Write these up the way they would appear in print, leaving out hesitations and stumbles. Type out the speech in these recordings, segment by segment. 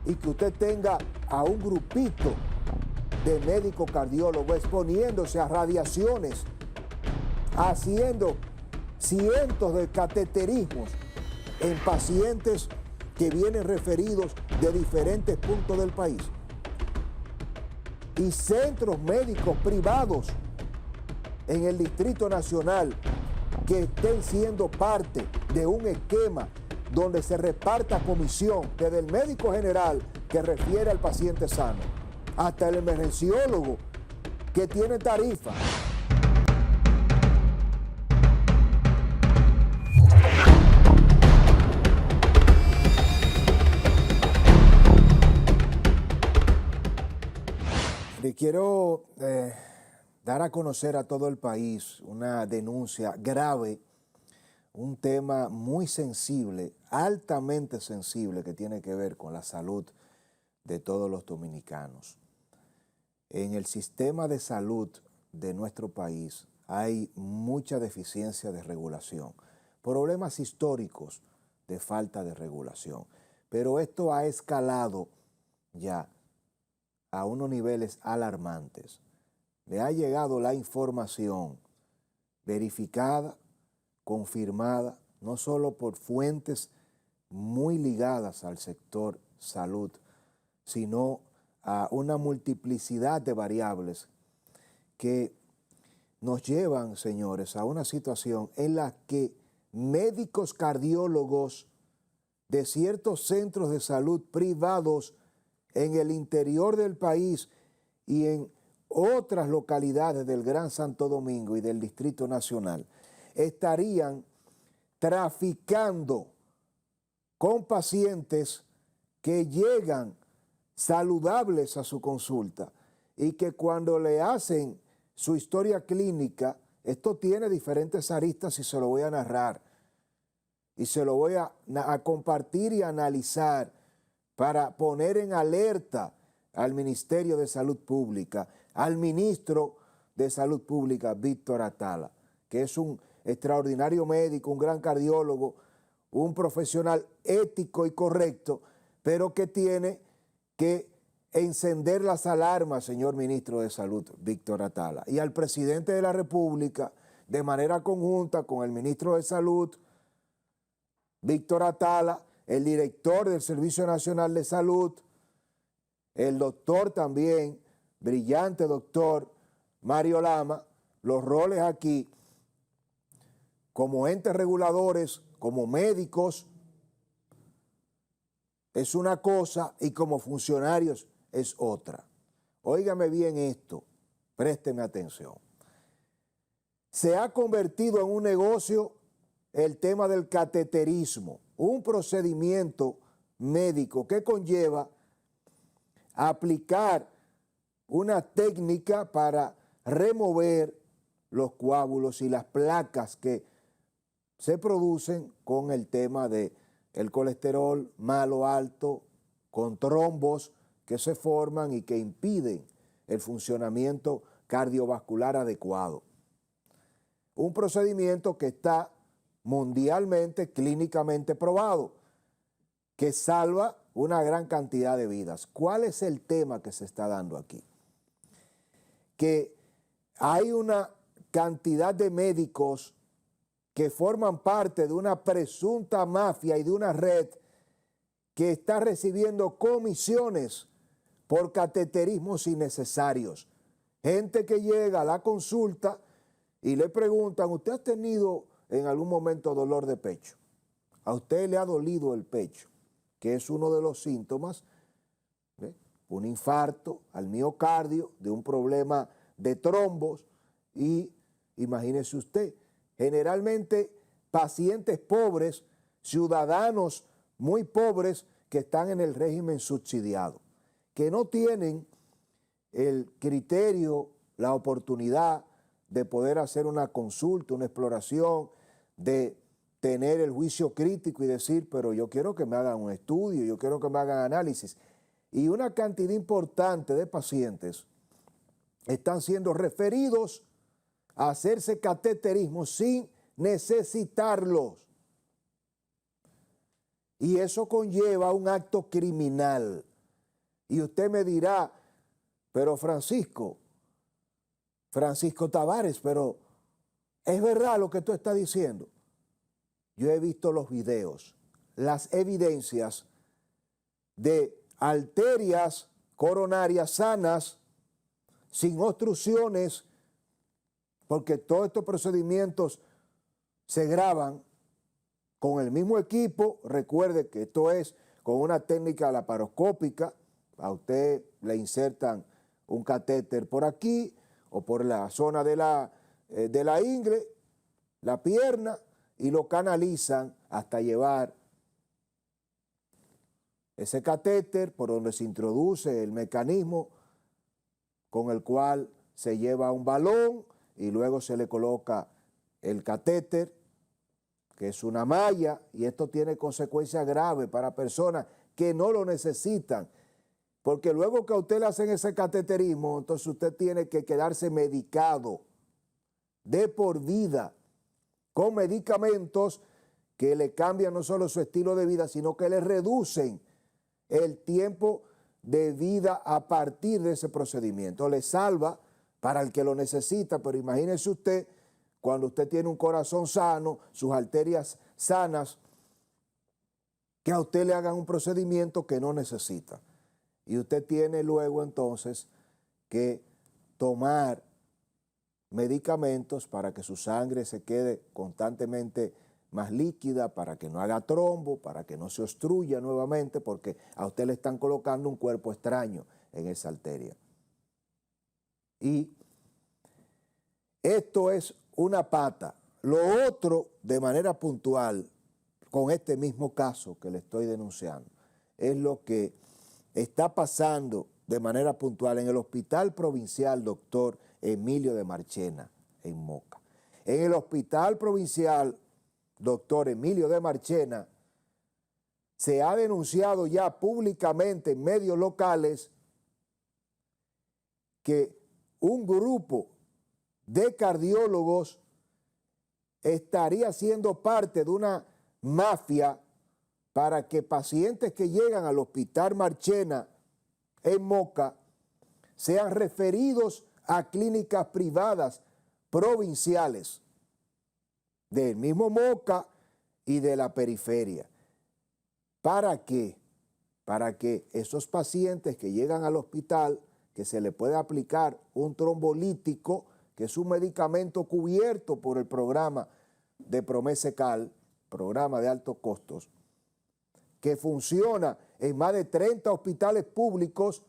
y que usted tenga a un grupito de médicos cardiólogos exponiéndose a radiaciones, haciendo cientos de cateterismos en pacientes que vienen referidos de diferentes puntos del país. Y centros médicos privados en el Distrito Nacional que estén siendo parte de un esquema donde se reparta comisión desde el médico general que refiere al paciente sano hasta el emergenciólogo que tiene tarifa. Le quiero dar a conocer a todo el país una denuncia grave, un tema muy sensible, altamente sensible, que tiene que ver con la salud de todos los dominicanos. En el sistema de salud de nuestro país hay mucha deficiencia de regulación, problemas históricos de falta de regulación, pero esto ha escalado ya a unos niveles alarmantes. Le ha llegado la información verificada, confirmada, no solo por fuentes muy ligadas al sector salud, sino a una multiplicidad de variables que nos llevan, señores, a una situación en la que médicos cardiólogos de ciertos centros de salud privados en el interior del país y en otras localidades del Gran Santo Domingo y del Distrito Nacional estarían traficando con pacientes que llegan saludables a su consulta y que cuando le hacen su historia clínica, esto tiene diferentes aristas y se lo voy a narrar y se lo voy a compartir y analizar para poner en alerta al Ministerio de Salud Pública, al ministro de Salud Pública, Víctor Atala, que es un extraordinario médico, un gran cardiólogo, un profesional ético y correcto, pero que tiene que encender las alarmas, señor ministro de Salud, Víctor Atala, y al presidente de la República, de manera conjunta con el ministro de Salud, Víctor Atala, el director del Servicio Nacional de Salud, el doctor también, brillante doctor Mario Lama, los roles aquí como entes reguladores, como médicos, es una cosa y como funcionarios es otra. Óigame bien esto, présteme atención. Se ha convertido en un negocio el tema del cateterismo, un procedimiento médico que conlleva aplicar una técnica para remover los coágulos y las placas que se producen con el tema del colesterol malo alto, con trombos que se forman y que impiden el funcionamiento cardiovascular adecuado. Un procedimiento que está mundialmente, clínicamente probado, que salva una gran cantidad de vidas. ¿Cuál es el tema que se está dando aquí? Que hay una cantidad de médicos que forman parte de una presunta mafia y de una red que está recibiendo comisiones por cateterismos innecesarios. Gente que llega a la consulta y le preguntan, ¿usted ha tenido en algún momento dolor de pecho? ¿A usted le ha dolido el pecho? Que es uno de los síntomas, un infarto al miocardio, de un problema de trombos, y imagínese usted, generalmente pacientes pobres, ciudadanos muy pobres que están en el régimen subsidiado, que no tienen el criterio, la oportunidad de poder hacer una consulta, una exploración, de tener el juicio crítico y decir, pero yo quiero que me hagan un estudio, yo quiero que me hagan análisis. Y una cantidad importante de pacientes están siendo referidos a hacerse cateterismo sin necesitarlos. Y eso conlleva un acto criminal, Y usted me dirá, pero Francisco Tavares, pero es verdad lo que tú estás diciendo. Yo he visto los videos, las evidencias de arterias coronarias sanas, sin obstrucciones, porque todos estos procedimientos se graban con el mismo equipo. Recuerde que esto es con una técnica laparoscópica. A usted le insertan un catéter por aquí o por la zona de la ingle, la pierna, y lo canalizan hasta llevar ese catéter por donde se introduce el mecanismo con el cual se lleva un balón y luego se le coloca el catéter, que es una malla, y esto tiene consecuencias graves para personas que no lo necesitan, porque luego que a usted le hacen ese cateterismo, entonces usted tiene que quedarse medicado de por vida, con medicamentos que le cambian no solo su estilo de vida, sino que le reducen el tiempo de vida a partir de ese procedimiento. Le salva para el que lo necesita, pero imagínese usted cuando usted tiene un corazón sano, sus arterias sanas, que a usted le hagan un procedimiento que no necesita. Y usted tiene luego entonces que tomar medicamentos para que su sangre se quede constantemente más líquida, para que no haga trombo, para que no se obstruya nuevamente, porque a usted le están colocando un cuerpo extraño en esa arteria. Y esto es una pata. Lo otro, de manera puntual, con este mismo caso que le estoy denunciando, es lo que está pasando de manera puntual en el Hospital Provincial Dr. Emilio de Marchena, en Moca. En el Hospital Provincial Dr. Emilio de Marchena se ha denunciado ya públicamente en medios locales que un grupo de cardiólogos estaría siendo parte de una mafia para que pacientes que llegan al Hospital Marchena en Moca sean referidos a clínicas privadas provinciales del mismo Moca y de la periferia. ¿Para qué? Para que esos pacientes que llegan al hospital, que se le puede aplicar un trombolítico, que es un medicamento cubierto por el programa de Promesecal, programa de altos costos, que funciona en más de 30 hospitales públicos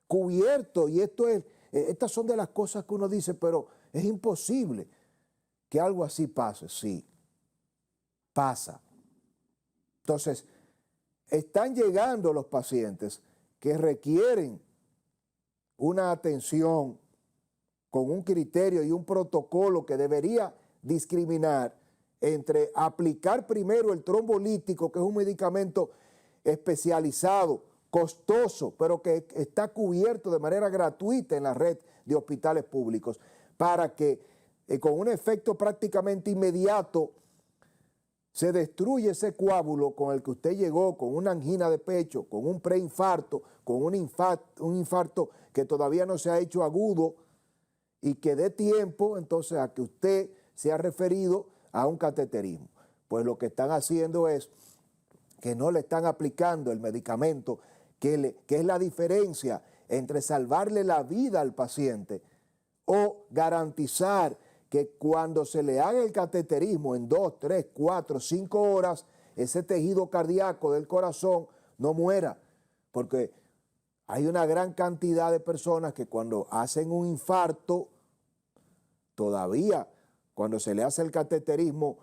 cubiertos, y estas son de las cosas que uno dice, pero es imposible que algo así pase. Sí, pasa. Entonces, están llegando los pacientes que requieren una atención con un criterio y un protocolo que debería discriminar entre aplicar primero el trombolítico, que es un medicamento especializado, costoso, pero que está cubierto de manera gratuita en la red de hospitales públicos, para que con un efecto prácticamente inmediato se destruye ese coágulo con el que usted llegó, con una angina de pecho, con un preinfarto, con un infarto que todavía no se ha hecho agudo, y que dé tiempo entonces a que usted sea referido a un cateterismo. Pues lo que están haciendo es que no le están aplicando el medicamento, que es la diferencia entre salvarle la vida al paciente o garantizar que cuando se le haga el cateterismo en 2, 3, 4, 5 horas, ese tejido cardíaco del corazón no muera, porque hay una gran cantidad de personas que cuando hacen un infarto, todavía cuando se le hace el cateterismo,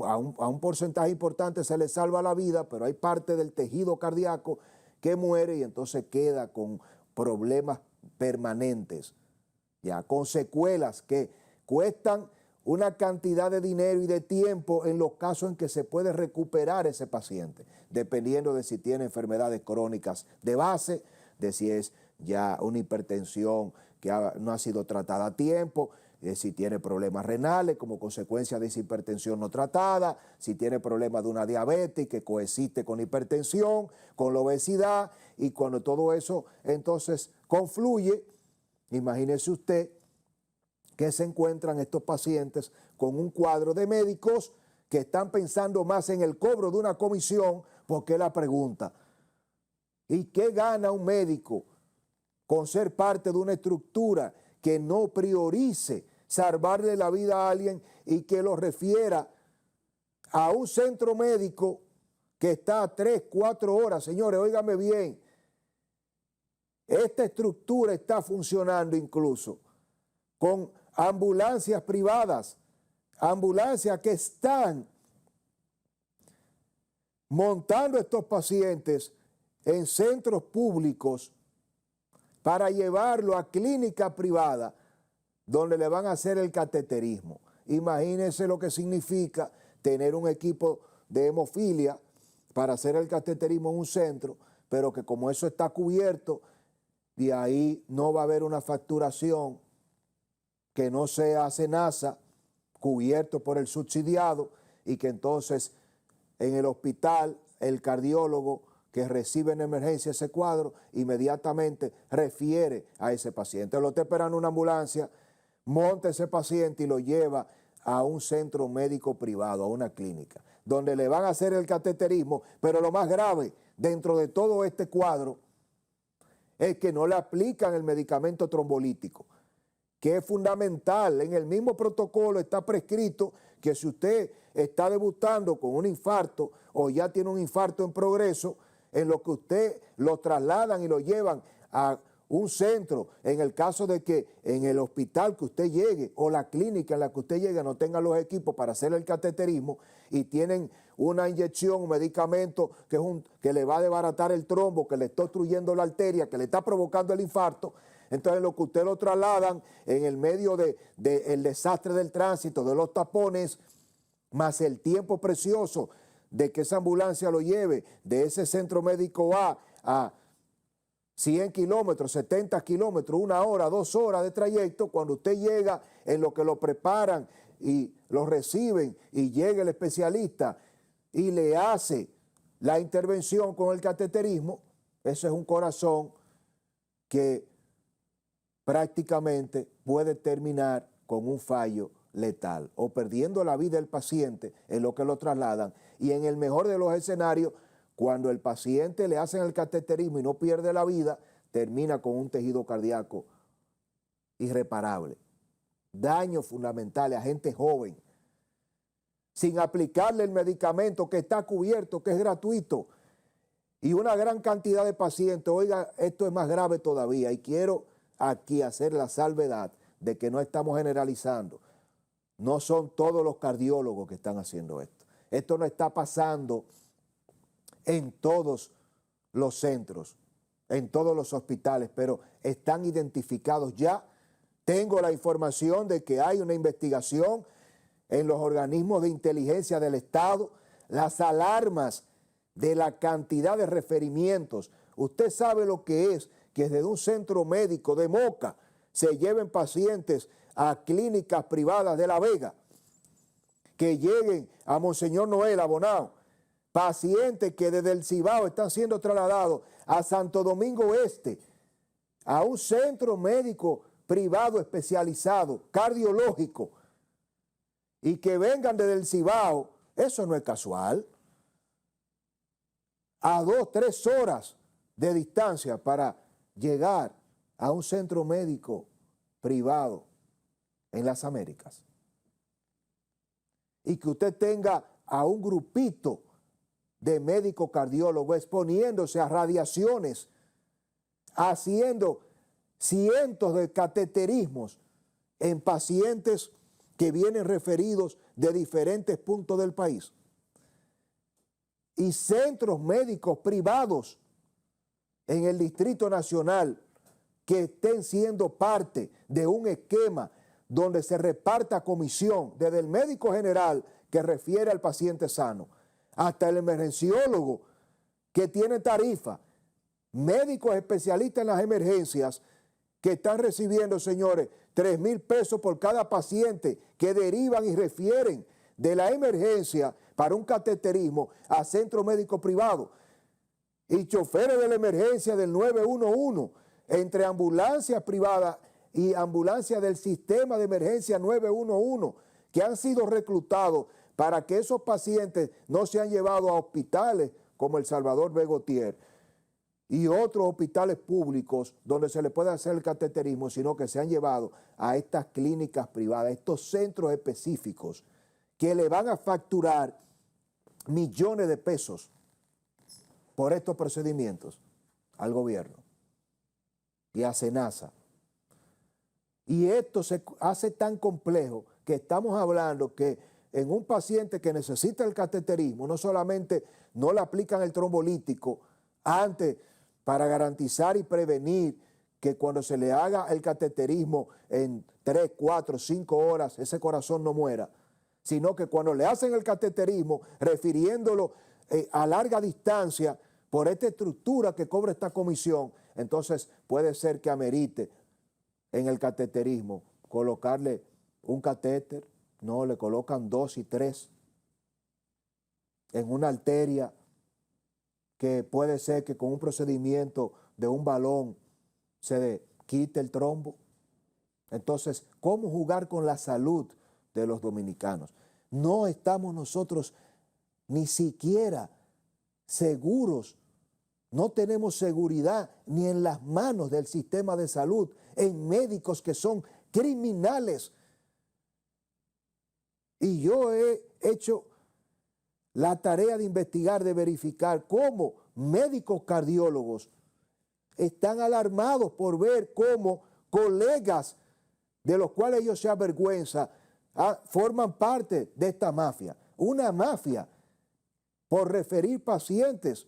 a un porcentaje importante se le salva la vida, pero hay parte del tejido cardíaco que muere y entonces queda con problemas permanentes, ya con secuelas que cuestan una cantidad de dinero y de tiempo en los casos en que se puede recuperar ese paciente, dependiendo de si tiene enfermedades crónicas de base, de si es ya una hipertensión que no ha sido tratada a tiempo, si tiene problemas renales como consecuencia de esa hipertensión no tratada, si tiene problemas de una diabetes que coexiste con hipertensión, con la obesidad, y cuando todo eso entonces confluye, imagínese usted que se encuentran estos pacientes con un cuadro de médicos que están pensando más en el cobro de una comisión, porque la pregunta, ¿y qué gana un médico con ser parte de una estructura que no priorice salvarle la vida a alguien y que lo refiera a un centro médico que está a 3, 4 horas? Señores, óigame bien, esta estructura está funcionando incluso con ambulancias privadas, ambulancias que están montando estos pacientes en centros públicos para llevarlo a clínica privada donde le van a hacer el cateterismo. Imagínense lo que significa tener un equipo de hemofilia para hacer el cateterismo en un centro, pero que como eso está cubierto, de ahí no va a haber una facturación que no sea SENASA, cubierto por el subsidiado, y que entonces en el hospital el cardiólogo que recibe en emergencia ese cuadro inmediatamente refiere a ese paciente. Lo está esperando una ambulancia, monta ese paciente y lo lleva a un centro médico privado, a una clínica, donde le van a hacer el cateterismo, pero lo más grave dentro de todo este cuadro es que no le aplican el medicamento trombolítico, que es fundamental. En el mismo protocolo está prescrito que si usted está debutando con un infarto o ya tiene un infarto en progreso, en lo que usted lo trasladan y lo llevan a un centro, en el caso de que en el hospital que usted llegue o la clínica en la que usted llegue no tenga los equipos para hacer el cateterismo y tienen una inyección, un medicamento que le va a desbaratar el trombo, que le está obstruyendo la arteria, que le está provocando el infarto, entonces lo que usted lo trasladan en el medio del desastre del tránsito, de los tapones, más el tiempo precioso de que esa ambulancia lo lleve de ese centro médico a 100 kilómetros, 70 kilómetros, 1 hora, 2 horas de trayecto. Cuando usted llega en lo que lo preparan y lo reciben y llega el especialista y le hace la intervención con el cateterismo, eso es un corazón que prácticamente puede terminar con un fallo letal o perdiendo la vida del paciente en lo que lo trasladan. Y en el mejor de los escenarios, cuando el paciente le hacen el cateterismo y no pierde la vida, termina con un tejido cardíaco irreparable. Daños fundamentales a gente joven, sin aplicarle el medicamento que está cubierto, que es gratuito, y una gran cantidad de pacientes. Oiga, esto es más grave todavía, y quiero aquí hacer la salvedad de que no estamos generalizando. No son todos los cardiólogos que están haciendo esto. Esto no está pasando en todos los centros, en todos los hospitales, pero están identificados ya. Tengo la información de que hay una investigación en los organismos de inteligencia del Estado, las alarmas de la cantidad de referimientos. Usted sabe lo que es que desde un centro médico de Moca se lleven pacientes a clínicas privadas de La Vega, que lleguen a Monseñor Noel, a Bonao, pacientes que desde el Cibao están siendo trasladados a Santo Domingo Este, a un centro médico privado especializado, cardiológico, y que vengan desde el Cibao. Eso no es casual. A 2, 3 horas de distancia para llegar a un centro médico privado en las Américas. Y que usted tenga a un grupito de médicos cardiólogos exponiéndose a radiaciones, haciendo cientos de cateterismos en pacientes que vienen referidos de diferentes puntos del país. Y centros médicos privados en el Distrito Nacional que estén siendo parte de un esquema donde se reparta comisión desde el médico general que refiere al paciente sano hasta el emergenciólogo que tiene tarifa, médicos especialistas en las emergencias que están recibiendo, señores, 3,000 pesos por cada paciente que derivan y refieren de la emergencia para un cateterismo a centro médico privado. Y choferes de la emergencia del 911, entre ambulancias privadas y ambulancias del sistema de emergencia 911, que han sido reclutados para que esos pacientes no sean llevados a hospitales como el Salvador B. Gautier y otros hospitales públicos donde se le puede hacer el cateterismo, sino que se han llevado a estas clínicas privadas, estos centros específicos que le van a facturar millones de pesos por estos procedimientos al gobierno y a SENASA. Y esto se hace tan complejo que estamos hablando que en un paciente que necesita el cateterismo, no solamente no le aplican el trombolítico antes para garantizar y prevenir que cuando se le haga el cateterismo en 3, 4, 5 horas ese corazón no muera, sino que cuando le hacen el cateterismo, refiriéndolo a larga distancia por esta estructura que cobra esta comisión, entonces puede ser que amerite en el cateterismo colocarle un catéter. No, le colocan 2 y 3 en una arteria que puede ser que con un procedimiento de un balón se quite el trombo. Entonces, ¿cómo jugar con la salud de los dominicanos? No estamos nosotros ni siquiera seguros, no tenemos seguridad ni en las manos del sistema de salud, en médicos que son criminales. Y yo he hecho la tarea de investigar, de verificar cómo médicos cardiólogos están alarmados por ver cómo colegas de los cuales ellos se avergüenzan forman parte de esta mafia. Una mafia por referir pacientes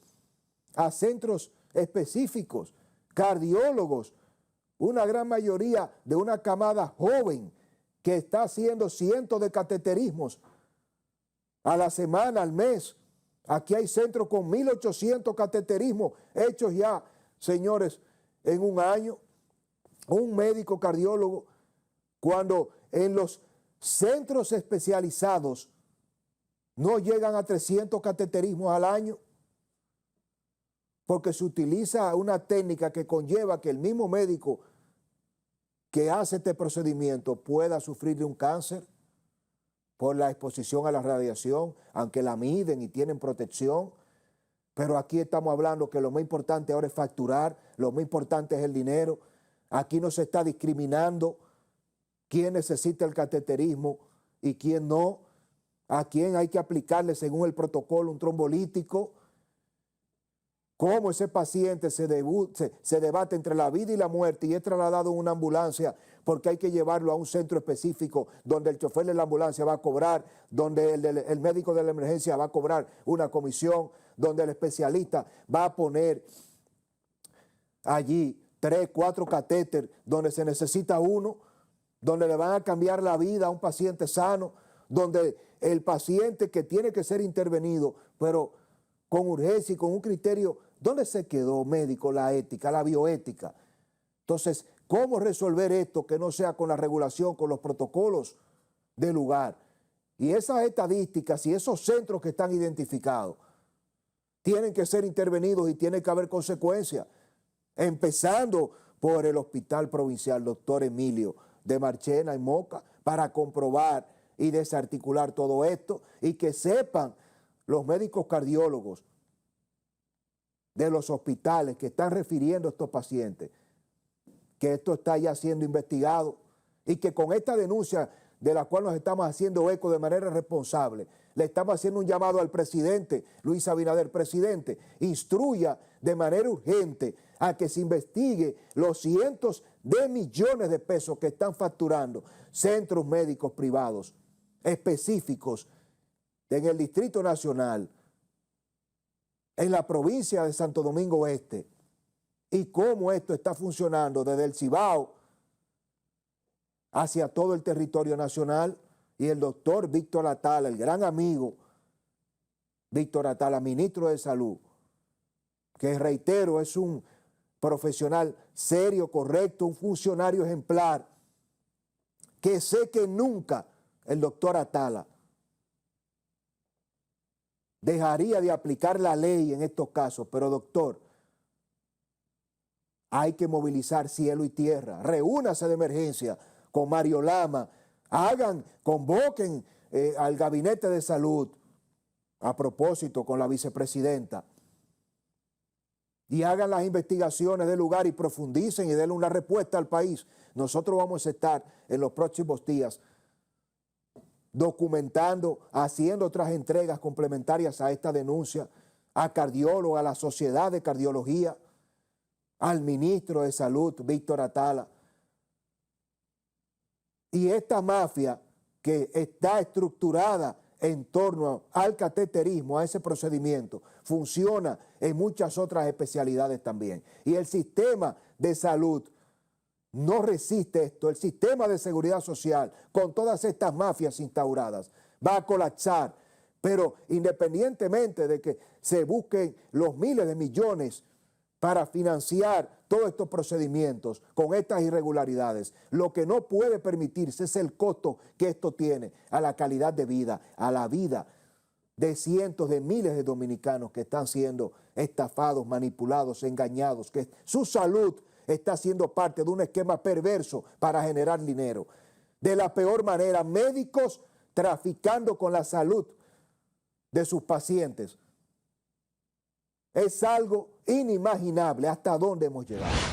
a centros específicos, cardiólogos, una gran mayoría de una camada joven que está haciendo cientos de cateterismos a la semana, al mes. Aquí hay centros con 1,800 cateterismos hechos ya, señores, en un año. Un médico cardiólogo, cuando en los centros especializados no llegan a 300 cateterismos al año, porque se utiliza una técnica que conlleva que el mismo médico que hace este procedimiento pueda sufrir de un cáncer por la exposición a la radiación, aunque la miden y tienen protección. Pero aquí estamos hablando que lo más importante ahora es facturar, lo más importante es el dinero. Aquí no se está discriminando quién necesita el cateterismo y quién no, a quién hay que aplicarle según el protocolo un trombolítico. Cómo ese paciente se debate entre la vida y la muerte y es trasladado en una ambulancia porque hay que llevarlo a un centro específico donde el chofer de la ambulancia va a cobrar, donde el médico de la emergencia va a cobrar una comisión, donde el especialista va a poner allí 3, 4 catéteres donde se necesita uno, donde le van a cambiar la vida a un paciente sano, donde el paciente que tiene que ser intervenido, pero con urgencia y con un criterio. ¿Dónde se quedó, médico, la ética, la bioética? Entonces, ¿cómo resolver esto que no sea con la regulación, con los protocolos del lugar? Y esas estadísticas y esos centros que están identificados tienen que ser intervenidos y tiene que haber consecuencias, empezando por el Hospital Provincial Dr. Emilio de Marchena en Moca, para comprobar y desarticular todo esto y que sepan los médicos cardiólogos de los hospitales que están refiriendo a estos pacientes, que esto está ya siendo investigado y que con esta denuncia de la cual nos estamos haciendo eco de manera responsable, le estamos haciendo un llamado al presidente, Luis Abinader, presidente, instruya de manera urgente a que se investigue los cientos de millones de pesos que están facturando centros médicos privados específicos en el Distrito Nacional, en la provincia de Santo Domingo Este, y cómo esto está funcionando desde el Cibao hacia todo el territorio nacional. Y el doctor Víctor Atala, el gran amigo Víctor Atala, ministro de Salud, que reitero es un profesional serio, correcto, un funcionario ejemplar, que sé que nunca el doctor Atala dejaría de aplicar la ley en estos casos, pero doctor, hay que movilizar cielo y tierra, reúnase de emergencia con Mario Lama, convoquen al gabinete de salud, a propósito con la vicepresidenta, y hagan las investigaciones del lugar y profundicen y denle una respuesta al país. Nosotros vamos a estar en los próximos días documentando, haciendo otras entregas complementarias a esta denuncia, a cardiólogos, a la Sociedad de Cardiología, al ministro de Salud, Víctor Atala. Y esta mafia que está estructurada en torno al cateterismo, a ese procedimiento, funciona en muchas otras especialidades también. Y el sistema de salud no resiste esto. El sistema de seguridad social, con todas estas mafias instauradas, va a colapsar. Pero independientemente de que se busquen los miles de millones para financiar todos estos procedimientos con estas irregularidades, lo que no puede permitirse es el costo que esto tiene a la calidad de vida, a la vida de cientos de miles de dominicanos que están siendo estafados, manipulados, engañados, que su salud está siendo parte de un esquema perverso para generar dinero. De la peor manera, médicos traficando con la salud de sus pacientes. Es algo inimaginable hasta dónde hemos llegado.